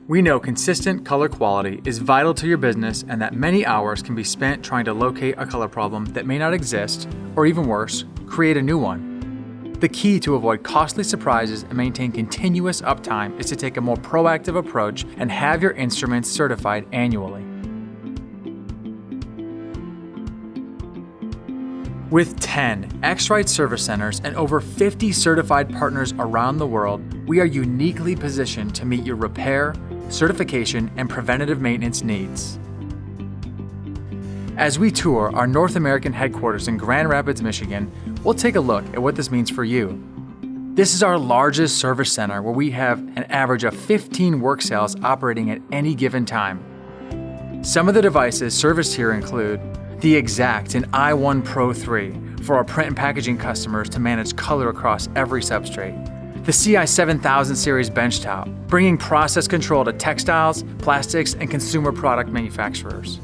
We know consistent color quality is vital to your business and that many hours can be spent trying to locate a color problem that may not exist, or even worse, create a new one. The key to avoid costly surprises and maintain continuous uptime is to take a more proactive approach and have your instruments certified annually. With 10 X-Rite service centers and over 50 certified partners around the world, we are uniquely positioned to meet your repair, certification, and preventative maintenance needs. As we tour our North American headquarters in Grand Rapids, Michigan, we'll take a look at what this means for you. This is our largest service center where we have an average of 15 work cells operating at any given time. Some of the devices serviced here include the X-Rite and i1 Pro 3 for our print and packaging customers to manage color across every substrate. The CI 7000 series benchtop, bringing process control to textiles, plastics, and consumer product manufacturers.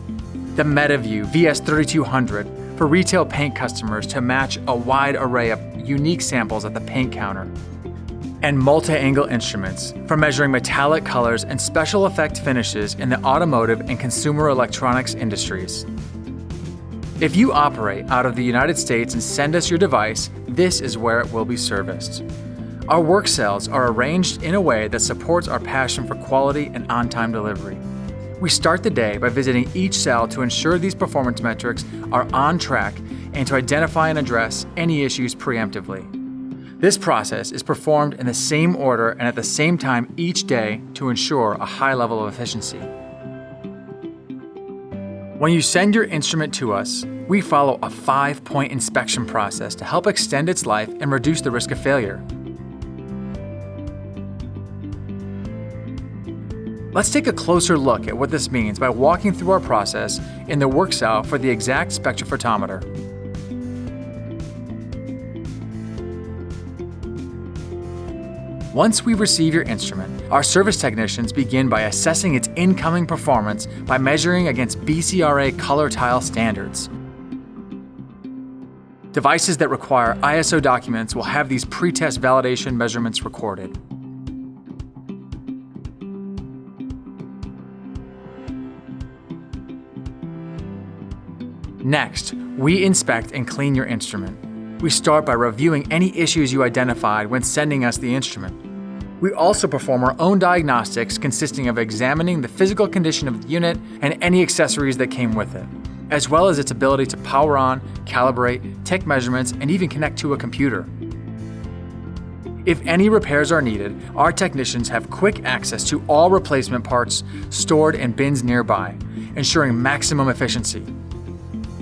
The MetaView VS3200 for retail paint customers to match a wide array of unique samples at the paint counter. And multi-angle instruments for measuring metallic colors and special effect finishes in the automotive and consumer electronics industries. If you operate out of the United States and send us your device, this is where it will be serviced. Our work cells are arranged in a way that supports our passion for quality and on-time delivery. We start the day by visiting each cell to ensure these performance metrics are on track and to identify and address any issues preemptively. This process is performed in the same order and at the same time each day to ensure a high level of efficiency. When you send your instrument to us, we follow a 5-point inspection process to help extend its life and reduce the risk of failure. Let's take a closer look at what this means by walking through our process in the work cell for the X-Rite spectrophotometer. Once we receive your instrument, our service technicians begin by assessing its incoming performance by measuring against BCRA color tile standards. Devices that require ISO documents will have these pre-test validation measurements recorded. Next, we inspect and clean your instrument. We start by reviewing any issues you identified when sending us the instrument. We also perform our own diagnostics consisting of examining the physical condition of the unit and any accessories that came with it, as well as its ability to power on, calibrate, take measurements, and even connect to a computer. If any repairs are needed, our technicians have quick access to all replacement parts stored in bins nearby, ensuring maximum efficiency.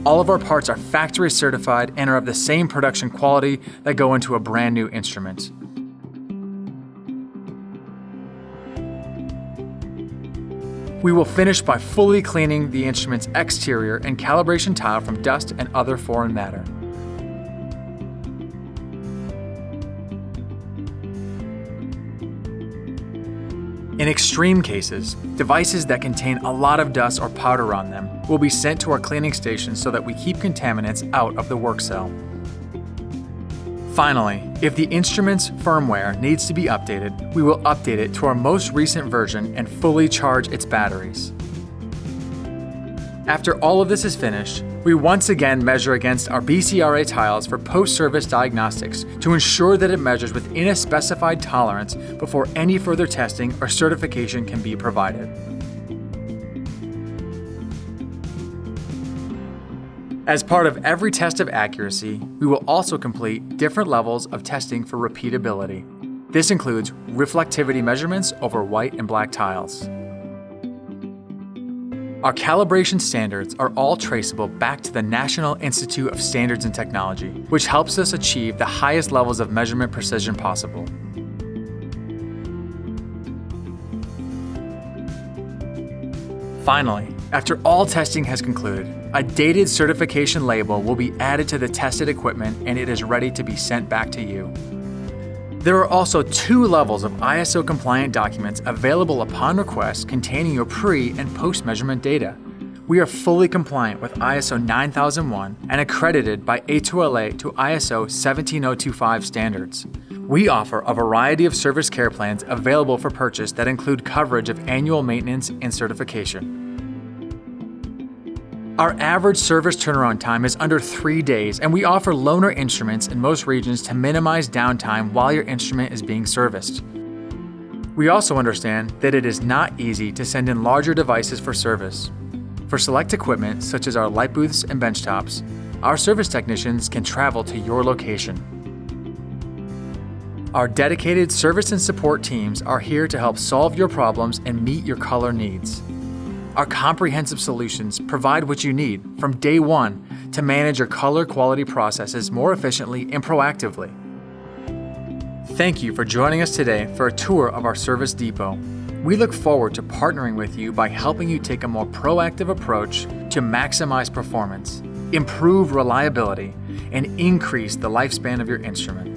All of our parts are factory certified and are of the same production quality that go into a brand new instrument. We will finish by fully cleaning the instrument's exterior and calibration tile from dust and other foreign matter. In extreme cases, devices that contain a lot of dust or powder on them will be sent to our cleaning station so that we keep contaminants out of the work cell. Finally, if the instrument's firmware needs to be updated, we will update it to our most recent version and fully charge its batteries. After all of this is finished, we once again measure against our BCRA tiles for post-service diagnostics to ensure that it measures within a specified tolerance before any further testing or certification can be provided. As part of every test of accuracy, we will also complete different levels of testing for repeatability. This includes reflectivity measurements over white and black tiles. Our calibration standards are all traceable back to the National Institute of Standards and Technology, which helps us achieve the highest levels of measurement precision possible. Finally, after all testing has concluded, a dated certification label will be added to the tested equipment and it is ready to be sent back to you. There are also 2 levels of ISO compliant documents available upon request containing your pre- and post-measurement data. We are fully compliant with ISO 9001 and accredited by A2LA to ISO 17025 standards. We offer a variety of service care plans available for purchase that include coverage of annual maintenance and certification. Our average service turnaround time is under 3 days, and we offer loaner instruments in most regions to minimize downtime while your instrument is being serviced. We also understand that it is not easy to send in larger devices for service. For select equipment, such as our light booths and benchtops, our service technicians can travel to your location. Our dedicated service and support teams are here to help solve your problems and meet your color needs. Our comprehensive solutions provide what you need from day one to manage your color quality processes more efficiently and proactively. Thank you for joining us today for a tour of our service depot. We look forward to partnering with you by helping you take a more proactive approach to maximize performance, improve reliability, and increase the lifespan of your instrument.